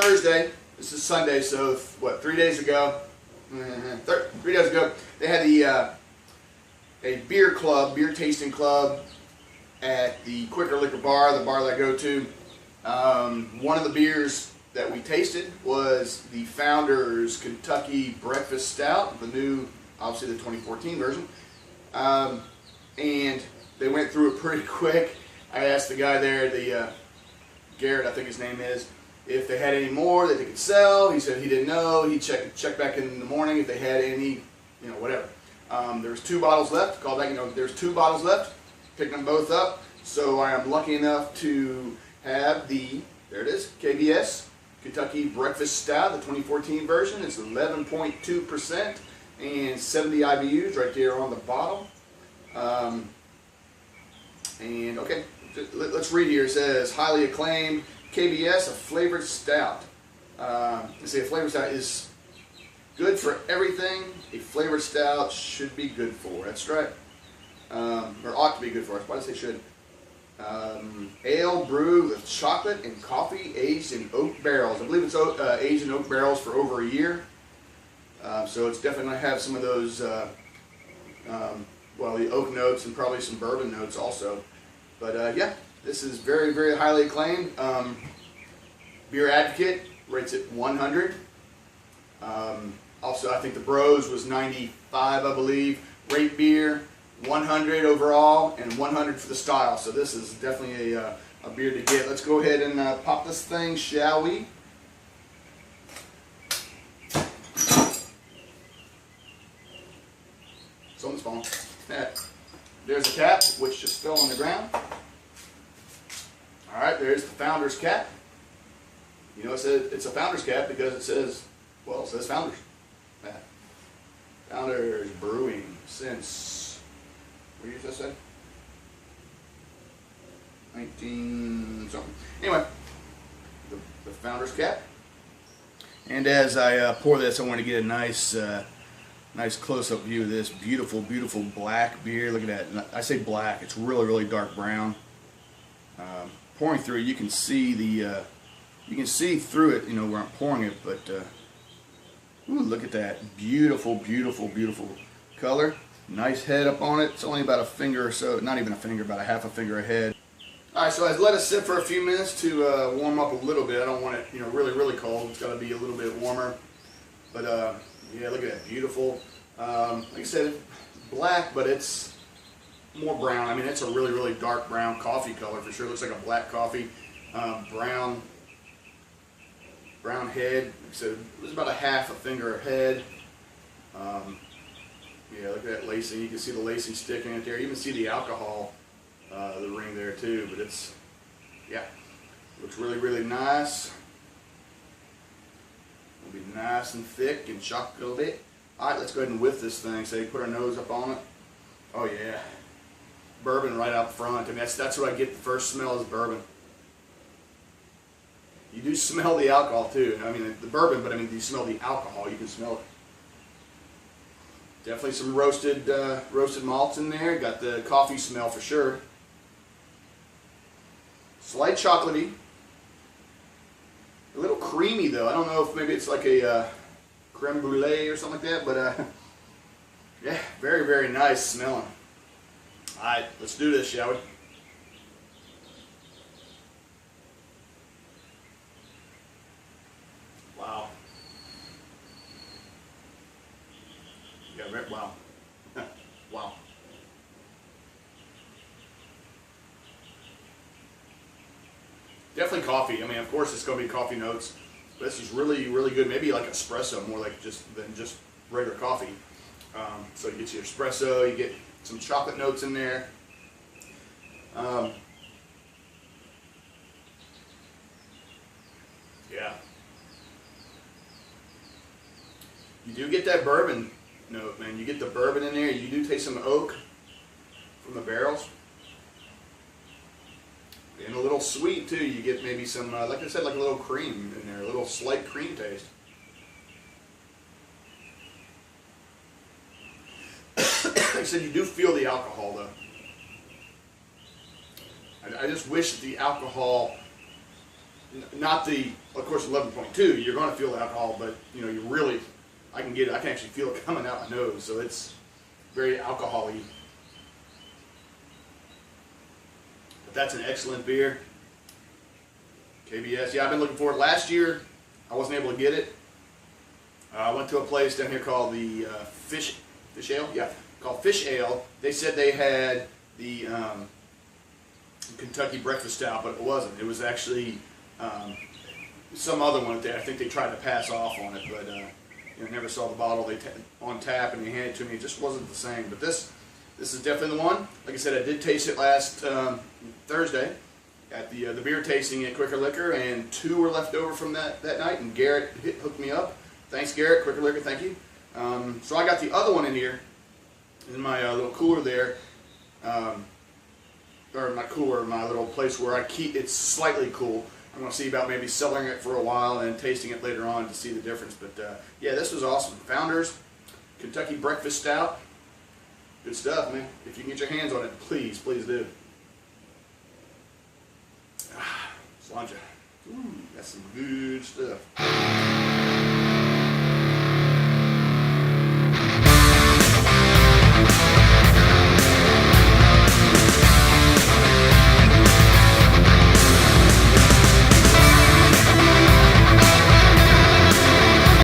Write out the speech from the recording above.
Thursday. This is Sunday, so what? 3 days ago, 3 days ago, they had a beer club, beer tasting club at the Quicker Liquor Bar, the bar that I go to. One of the beers that we tasted was the Founders Kentucky Breakfast Stout, the new, obviously the 2014 version. And they went through it pretty quick. I asked the guy there, the Garrett, I think his name is, if they had any more that they could sell. He said he didn't know. He'd check back in the morning if they had any, you know, whatever. There was 2 bottles left. Called back, you know, there's 2 bottles left. Picked them both up. So I am lucky enough to have the, there it is, KBS Kentucky Breakfast Stout, the 2014 version. It's 11.2% and 70 IBUs right there on the bottom. And okay, let's read here. It says, highly acclaimed KBS, a flavored stout. Let's see, a flavored stout is good for everything a flavored stout should be good for. That's right. Or ought to be good for us. Why does it say should? Ale brewed with chocolate and coffee, aged in oak barrels. I believe it's aged in oak barrels for over a year. So it's definitely going to have some of those, well, the oak notes and probably some bourbon notes also. But yeah, this is very, very highly acclaimed. Beer Advocate rates it 100. Also, I think the Bros was 95, I believe. Rate Beer 100 overall and 100 for the style. So this is definitely a beer to get. Let's go ahead and pop this thing, shall we? Something's falling. There's the cap, which just fell on the ground. All right, there's the Founders cap. You know, it's a Founders cap because it says, well, it says Founders. Founders Brewing since, what did you just say? 19 something. Anyway, the Founders cap. And as I pour this, I want to get a nice close-up view of this beautiful, beautiful black beer. Look at that. I say black. It's really, really dark brown. Pouring through it, you can see the, you can see through it, you know, where I'm pouring it. But ooh, look at that. Beautiful, beautiful, beautiful color. Nice head up on it. It's only about a finger or so, not even a finger, about a half a finger ahead. All right, so I let it sit for a few minutes to warm up a little bit. I don't want it, you know, really, really cold. It's got to be a little bit warmer. But yeah, look at that, beautiful. Like I said, black, but it's more brown. I mean, it's a really, really dark brown coffee color for sure. It looks like a black coffee. Brown head. Like I said, it was about a half a finger ahead. Yeah, look at that lacing. You can see the lacing sticking in there. You can see the alcohol, the ring there too. But it's, yeah, looks really, really nice. It'll be nice and thick and chocolate. All right, let's go ahead and whiff this thing. So you put our nose up on it. Oh yeah, bourbon right out front. I mean, that's what I get. The first smell is bourbon. You do smell the alcohol too. I mean, the bourbon, but I mean, you smell the alcohol. You can smell it. Definitely some roasted malts in there. Got the coffee smell for sure. Slight chocolatey. A little creamy though. I don't know if maybe it's like a creme brulee or something like that, but yeah, very, very nice smelling. All right, let's do this, shall we? Wow. Yeah, wow. Wow. Definitely coffee. I mean, of course, it's going to be coffee notes. But this is really, really good. Maybe like espresso, more like than just regular coffee. So you get your espresso, you get some chocolate notes in there. Yeah. You do get that bourbon note, man. You get the bourbon in there. You do taste some oak from the barrels. And a little sweet too. You get maybe some, like I said, like a little cream in there, a little slight cream taste. Like I said, you do feel the alcohol though. I just wish that the alcohol not the, of course, 11.2. You're going to feel the alcohol, but you know, you really, I can actually feel it coming out my nose. So it's very alcohol-y. But that's an excellent beer. KBS. Yeah, I've been looking for it. Last year, I wasn't able to get it. I went to a place down here called the Fish Ale. Yeah, called Fish Ale. They said they had the Kentucky Breakfast Stout, but it wasn't. It was actually some other one there. I think they tried to pass off on it, but you know, never saw the bottle. They on tap and they handed it to me. It just wasn't the same. But this is definitely the one. Like I said, I did taste it last Thursday at the beer tasting at Quicker Liquor, and 2 were left over from that night. And Garrett hooked me up. Thanks, Garrett. Quicker Liquor, thank you. So I got the other one in here in my little cooler there. Or my little place where I keep it's slightly cool. I'm going to see about maybe cellaring it for a while and tasting it later on to see the difference. But yeah, this was awesome. Founders Kentucky Breakfast Stout. Good stuff, man. If you can get your hands on it, please do. Sláinte. Ooh, that's some good stuff.